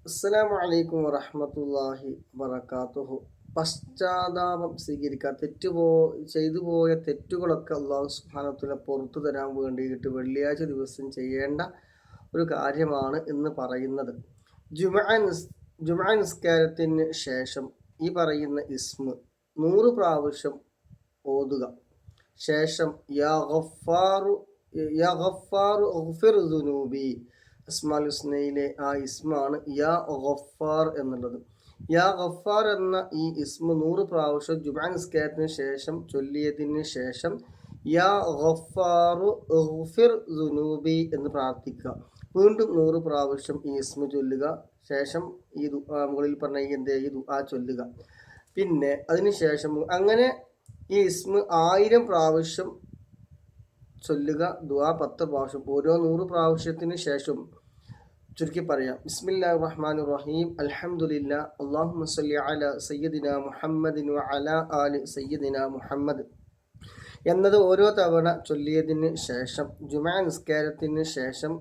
അസ്സലാമു അലൈക്കും വറഹ്മത്തുള്ളാഹി വബറകാതുഹു. പശ്ചാത്താപം സ്വീകരിക്കുക. ചെയ്തു പോയ തെറ്റുകളൊക്കെ അള്ളാഹു സുബ്ഹാനഹു വ തആല പുറത്തു തരാൻ വേണ്ടിയിട്ട് വെള്ളിയാഴ്ച ദിവസം ചെയ്യേണ്ട ഒരു കാര്യമാണ് എന്ന് പറയുന്നത്. ജുമുഅ നിസ്കാരത്തിന് ശേഷം ഈ പറയുന്ന ഇസ്മ 100 പ്രാവശ്യം ഓതുക. ശേഷം യാ ഗഫാറു ഗഫിർ ദുനൂബി, അസ്മാഉൽ ഹുസ്നയിലെ ആ ഇസ്മാണ് യാ ഗഫാർ എന്നുള്ളത്. യാ ഗഫാർ എന്ന ഈ ഇസ്മ 100 പ്രാവശ്യം ജുമുഅ നിസ്കാരത്തിന് ശേഷം ചൊല്ലിയതിന് ശേഷം യാ ഗഫാറു ഗഫിർ ദുനൂബി എന്ന് പ്രാർത്ഥിക്കുക. വീണ്ടും 100 പ്രാവശ്യം ഈ ഇസ്മ ചൊല്ലുക. ശേഷം ഈ മുകളിൽ പറഞ്ഞ ഈ ദുആ ചൊല്ലുക. പിന്നെ അതിനുശേഷം അങ്ങനെ ഈ ഇസ്മ 1000 പ്രാവശ്യം ചൊല്ലുക. ദുആ 10 പ്രാവശ്യം. ഓരോ 100 പ്രാവശ്യത്തിന് ശേഷം ചുരുക്കി പറയാം. ബിസ്മില്ലാഹിർ റഹ്മാനിർ റഹീം, അൽഹംദുലില്ലാ, അല്ലാഹുമ്മ സ്വല്ലി അലാ സയ്യിദിനാ മുഹമ്മദിൻ വ അലാ ആലി സയ്യിദിനാ മുഹമ്മദ് എന്നത് ഓരോ തവണ ചൊല്ലിയതിന് ശേഷം ജുമുഅ നിസ്കാരത്തിന് ശേഷം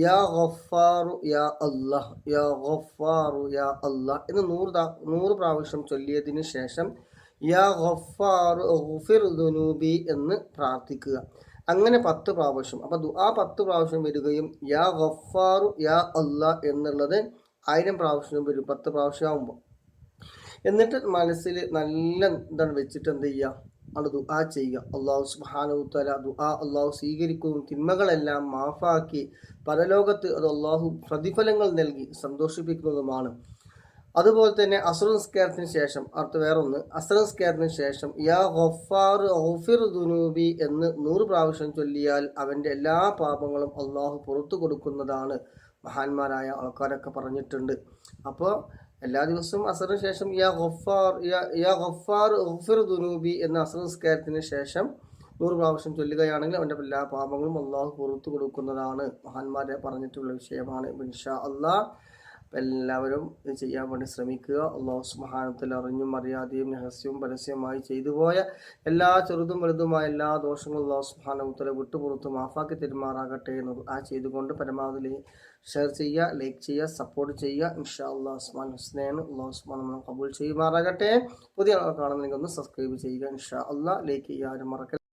യാ ഗഫാറു യാ അല്ലാഹ്, യാ ഗഫാറു യാ അല്ലാഹ് എന്ന് 100 പ്രാവശ്യം ചൊല്ലിയതിന് ശേഷം യാ ഗഫാറു ഗഫിർ ദുനൂബി എന്ന് പ്രാർത്ഥിക്കുക. അങ്ങനെ 10 പ്രാവശ്യം. അപ്പോൾ ദുആ 10 പ്രാവശ്യം വരികയും യാ ഗഫാറു യാ അല്ലാഹ് എന്നുള്ളത് 1000 പ്രാവശ്യം വരും 10 പ്രാവശ്യം ആകുമ്പോൾ. എന്നിട്ട് മനസ്സിൽ നല്ല എന്താണ് വെച്ചിട്ട് എന്ത് ചെയ്യുക, അത് ദുആ ചെയ്യുക. അല്ലാഹു സുബ്ഹാനഹു വ തആല ദുആ അല്ലാഹു സ്വീകരിക്കുകയും തിന്മകളെല്ലാം മാഫാക്കി പരലോകത്ത് അത് അല്ലാഹു പ്രതിഫലങ്ങൾ നൽകി സന്തോഷിപ്പിക്കുന്നതുമാണ്. അതുപോലെ തന്നെ അസ്ർ നിസ്കാരത്തിന് ശേഷം വേറൊന്ന്, അസ്ർ നിസ്കാരത്തിന് ശേഷം യാ ഗഫാർ ഗഫിർ ദുനൂബി എന്ന് 100 പ്രാവശ്യം ചൊല്ലിയാൽ അവൻ്റെ എല്ലാ പാപങ്ങളും അള്ളാഹു പുറത്തു കൊടുക്കുന്നതാണ്. മഹാന്മാരായ ആൾക്കാരൊക്കെ പറഞ്ഞിട്ടുണ്ട്. അപ്പോൾ എല്ലാ ദിവസവും അസ്റിന് ശേഷം യാ ഗഫാർ ഗഫിർ ദുനൂബി എന്ന അസ്ർ നിസ്കാരത്തിന് ശേഷം 100 പ്രാവശ്യം ചൊല്ലുകയാണെങ്കിൽ അവൻ്റെ എല്ലാ പാപങ്ങളും അള്ളാഹു പുറത്തു കൊടുക്കുന്നതാണ്. മഹാന്മാരെ പറഞ്ഞിട്ടുള്ള വിഷയമാണ്. ഇൻഷാ അല്ലാഹ് എല്ലാവരും ഇത് ചെയ്യാൻ വേണ്ടി ശ്രമിക്കുക. അല്ലാഹു സുബ്ഹാനഹു വ തആല അറിഞ്ഞും അറിയാതെയും രഹസ്യവും പരസ്യമായി ചെയ്തു പോയ എല്ലാ ചെറുതും വലുതുമായ എല്ലാ ദോഷങ്ങളും അല്ലാഹു സുബ്ഹാനഹു വ തആല വിട്ടുപുറത്ത് മാഫാക്കി തരുമാറാകട്ടെ എന്ന് ആ ചെയ്തുകൊണ്ട് പരമാവധി ഷെയർ ചെയ്യുക, ലൈക്ക് ചെയ്യുക, സപ്പോർട്ട് ചെയ്യുക. ഇൻഷാ അല്ലാഹ് അസ്മാഉൽ ഹുസ്നയാണ്. അല്ലാഹു സുബ്ഹാനഹു വ തആല കബൂൽ ചെയ്യുമാറാകട്ടെ. പുതിയ കാണുന്നെങ്കിൽ ഒന്ന് സബ്സ്ക്രൈബ് ചെയ്യുക. ഇൻഷാ അല്ലാഹ് ലൈക്ക് ചെയ്യാനും മറക്കരുത്.